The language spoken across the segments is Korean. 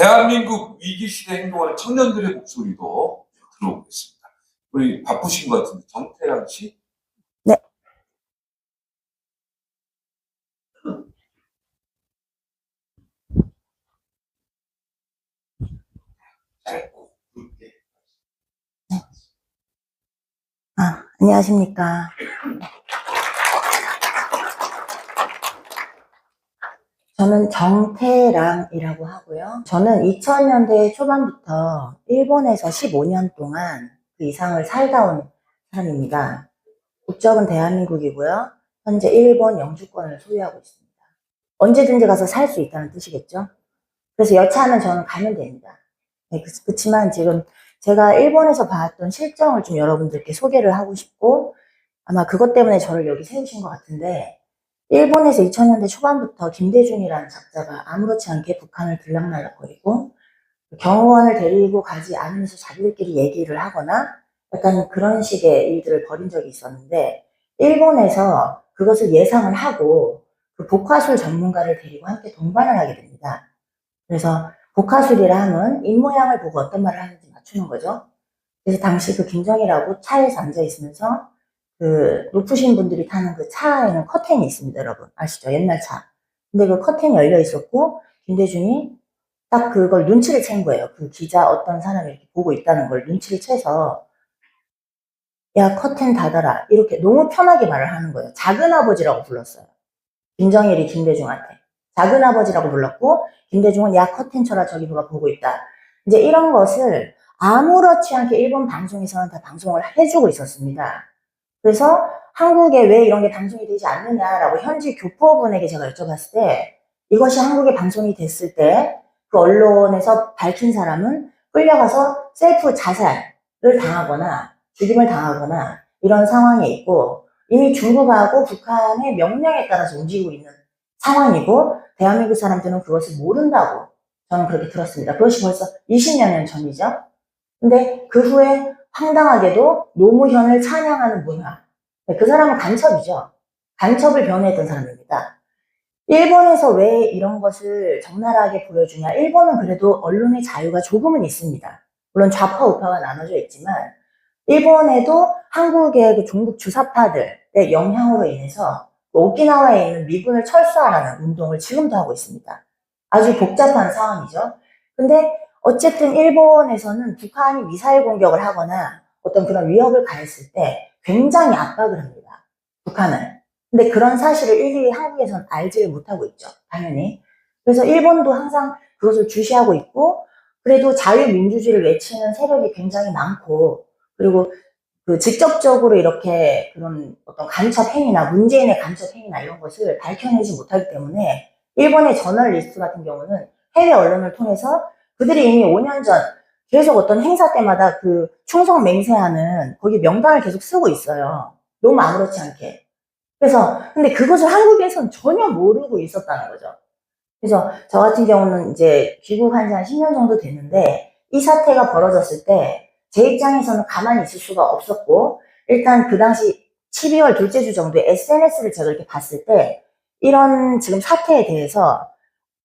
대한민국 위기시대에 행동하는 청년들의 목소리도 들어보겠습니다. 우리 바쁘신 것 같은데 정태양 씨? 네. 안녕하십니까. 저는 정태랑이라고 하고요. 저는 2000년대 초반부터 일본에서 15년 동안 그 이상을 살다 온 사람입니다. 국적은 대한민국이고요. 현재 일본 영주권을 소유하고 있습니다. 언제든지 가서 살 수 있다는 뜻이겠죠. 그래서 여차하면 저는 가면 됩니다. 네, 그렇지만 지금 제가 일본에서 봤던 실정을 좀 여러분들께 소개를 하고 싶고, 아마 그것 때문에 저를 여기 세우신 것 같은데, 일본에서 2000년대 초반부터 김대중이라는 작자가 아무렇지 않게 북한을 들락날락거리고 경호원을 데리고 가지 않으면서 자기들끼리 얘기를 하거나 약간 그런 식의 일들을 벌인 적이 있었는데, 일본에서 그것을 예상을 하고 그 복화술 전문가를 데리고 함께 동반을 하게 됩니다. 그래서 복화술이라 하면 입모양을 보고 어떤 말을 하는지 맞추는 거죠. 그래서 당시 그 김정희라고 차에서 앉아 있으면서 그 높으신 분들이 타는 그 차에는 커튼이 있습니다, 여러분. 아시죠? 옛날 차. 근데 그 커튼이 열려 있었고, 김대중이 딱 그걸 눈치를 챈 거예요. 그 기자 어떤 사람이 이렇게 보고 있다는 걸 눈치를 채서, 야, 커튼 닫아라. 이렇게 너무 편하게 말을 하는 거예요. 작은아버지라고 불렀어요. 김정일이 김대중한테. 작은아버지라고 불렀고, 김대중은 야, 커튼 쳐라. 저기 누가 보고 있다. 이제 이런 것을 아무렇지 않게 일본 방송에서는 다 방송을 해주고 있었습니다. 그래서 한국에 왜 이런 게 방송이 되지 않느냐라고 현지 교포분에게 제가 여쭤봤을 때, 이것이 한국에 방송이 됐을 때 그 언론에서 밝힌 사람은 끌려가서 셀프 자살을 당하거나 죽임을 당하거나 이런 상황에 있고, 이미 중국하고 북한의 명령에 따라서 움직이고 있는 상황이고, 대한민국 사람들은 그것을 모른다고 저는 그렇게 들었습니다. 그것이 벌써 20여 년 전이죠. 근데 그 후에 황당하게도 노무현을 찬양하는 문화. 그 사람은 간첩이죠. 간첩을 변호했던 사람입니다. 일본에서 왜 이런 것을 적나라하게 보여주냐. 일본은 그래도 언론의 자유가 조금은 있습니다. 물론 좌파 우파가 나눠져 있지만 일본에도 한국의 그 종북 주사파들의 영향으로 인해서 오키나와에 있는 미군을 철수하라는 운동을 지금도 하고 있습니다. 아주 복잡한 상황이죠. 근데 어쨌든 일본에서는 북한이 미사일 공격을 하거나 어떤 그런 위협을 가했을 때 굉장히 압박을 합니다. 북한은. 근데 그런 사실을 일일이 한국에서는 알지를 못하고 있죠. 당연히. 그래서 일본도 항상 그것을 주시하고 있고, 그래도 자유민주주의를 외치는 세력이 굉장히 많고, 그리고 그 직접적으로 이렇게 그런 어떤 간첩 행위나 문재인의 간첩 행위나 이런 것을 밝혀내지 못하기 때문에 일본의 저널리스트 같은 경우는 해외 언론을 통해서 그들이 이미 5년 전 계속 어떤 행사 때마다 그 충성 맹세하는 거기 명단을 계속 쓰고 있어요. 너무 아무렇지 않게. 그래서 근데 그것을 한국에서는 전혀 모르고 있었다는 거죠. 그래서 저 같은 경우는 이제 귀국한 지 한 10년 정도 됐는데 이 사태가 벌어졌을 때 제 입장에서는 가만히 있을 수가 없었고, 일단 그 당시 12월 둘째 주 정도에 SNS를 제가 이렇게 봤을 때 이런 지금 사태에 대해서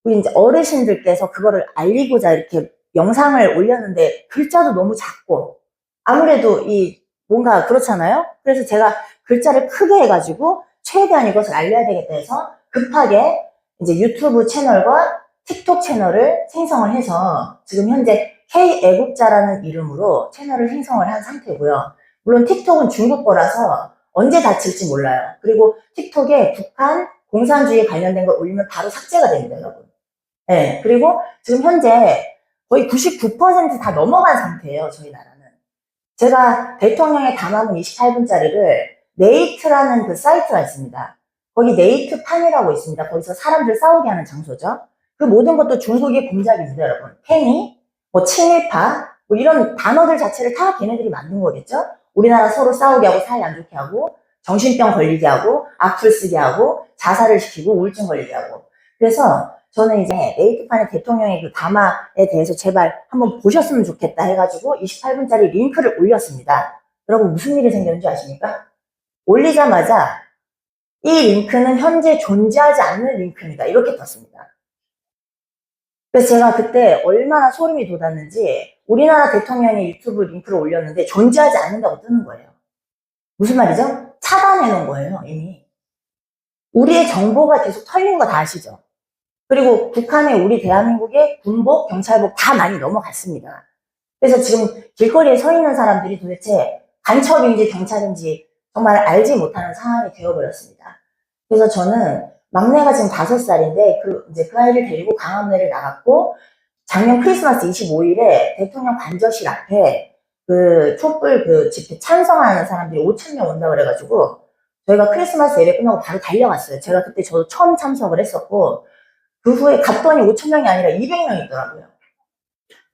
우리 이제 어르신들께서 그거를 알리고자 이렇게 영상을 올렸는데 글자도 너무 작고 아무래도 이 뭔가 그렇잖아요. 그래서 제가 글자를 크게 해가지고 최대한 이것을 알려야 되겠다 해서 급하게 이제 유튜브 채널과 틱톡 채널을 생성을 해서 지금 현재 K애국자라는 이름으로 채널을 생성을 한 상태고요. 물론 틱톡은 중국 거라서 언제 닫힐지 몰라요. 그리고 틱톡에 북한 공산주의에 관련된 걸 올리면 바로 삭제가 됩니다, 여러분. 네, 그리고 지금 현재 거의 99%다 넘어간 상태예요, 저희 나라는. 제가 대통령의 담화문 28분짜리를 네이트라는 그 사이트가 있습니다. 거기 네이트판이라고 있습니다. 거기서 사람들 싸우게 하는 장소죠. 그 모든 것도 중국의 공작입니다, 여러분. 페니, 뭐 친일파, 뭐 이런 단어들 자체를 다 걔네들이 만든 거겠죠? 우리나라 서로 싸우게 하고 사이 안 좋게 하고 정신병 걸리게 하고 악플 쓰게 하고 자살을 시키고 우울증 걸리게 하고. 그래서 저는 이제 네이트판의 대통령의 그 담화에 대해서 제발 한번 보셨으면 좋겠다 해가지고 28분짜리 링크를 올렸습니다. 여러분 무슨 일이 생겼는지 아십니까? 올리자마자 이 링크는 현재 존재하지 않는 링크입니다. 이렇게 떴습니다. 그래서 제가 그때 얼마나 소름이 돋았는지 우리나라 대통령이 유튜브 링크를 올렸는데 존재하지 않는다고 뜨는 거예요. 무슨 말이죠? 차단해 놓은 거예요, 이미. 우리의 정보가 계속 털린 거 다 아시죠? 그리고 북한에 우리 대한민국의 군복, 경찰복 다 많이 넘어갔습니다. 그래서 지금 길거리에 서 있는 사람들이 도대체 간첩인지 경찰인지 정말 알지 못하는 상황이 되어버렸습니다. 그래서 저는 막내가 지금 5살인데 이제 그 아이를 데리고 강화문회를 나갔고 작년 크리스마스 25일에 대통령 관저실 앞에 그 촛불 그 집회 찬성하는 사람들이 5,000명 온다고 그래가지고 저희가 크리스마스 예배 끝나고 바로 달려갔어요. 제가 그때 저도 처음 참석을 했었고 그 후에 갔더니 5,000명이 아니라 200명이 있더라고요.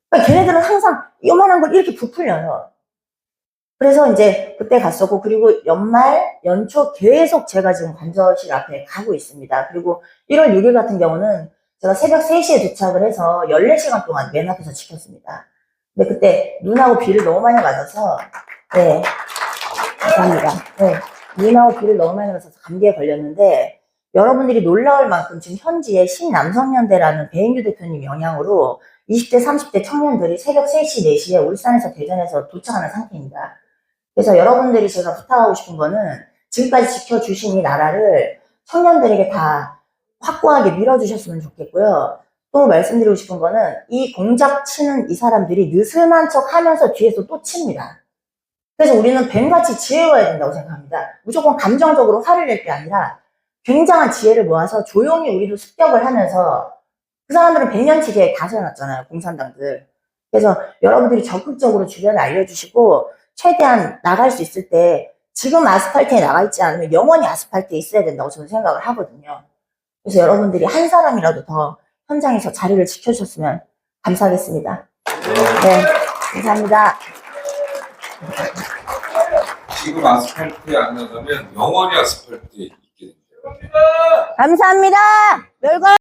그러니까 걔네들은 항상 요만한 걸 이렇게 부풀려요. 그래서 이제 그때 갔었고, 그리고 연말, 연초 계속 제가 지금 관저실 앞에 가고 있습니다. 그리고 1월 6일 같은 경우는 제가 새벽 3시에 도착을 해서 14시간 동안 맨 앞에서 지켰습니다. 근데 그때 눈하고 비를 너무 많이 맞아서, 네, 감사합니다. 네, 눈하고 비를 너무 많이 맞아서 감기에 걸렸는데, 여러분들이 놀라울 만큼 지금 현지에 신남성연대라는 배인규 대표님 영향으로 20대, 30대 청년들이 새벽 3시, 4시에 울산에서 대전에서 도착하는 상태입니다. 그래서 여러분들이 제가 부탁하고 싶은 거는 지금까지 지켜주신 이 나라를 청년들에게 다 확고하게 밀어주셨으면 좋겠고요. 또 말씀드리고 싶은 거는 이 공작 치는 이 사람들이 느슨한 척 하면서 뒤에서 또 칩니다. 그래서 우리는 뱀같이 지혜워야 된다고 생각합니다. 무조건 감정적으로 화를 낼 게 아니라 굉장한 지혜를 모아서 조용히 우리도 습격을 하면서 그 사람들은 100년치게 다 세워놨잖아요, 공산당들. 그래서 여러분들이 적극적으로 주변에 알려주시고 최대한 나갈 수 있을 때 지금 아스팔트에 나가 있지 않으면 영원히 아스팔트에 있어야 된다고 저는 생각을 하거든요. 그래서 여러분들이 한 사람이라도 더 현장에서 자리를 지켜주셨으면 감사하겠습니다. 네, 감사합니다. 지금 아스팔트에 안 나가면 영원히 아스팔트에 있게 됩니다. 감사합니다. 멸관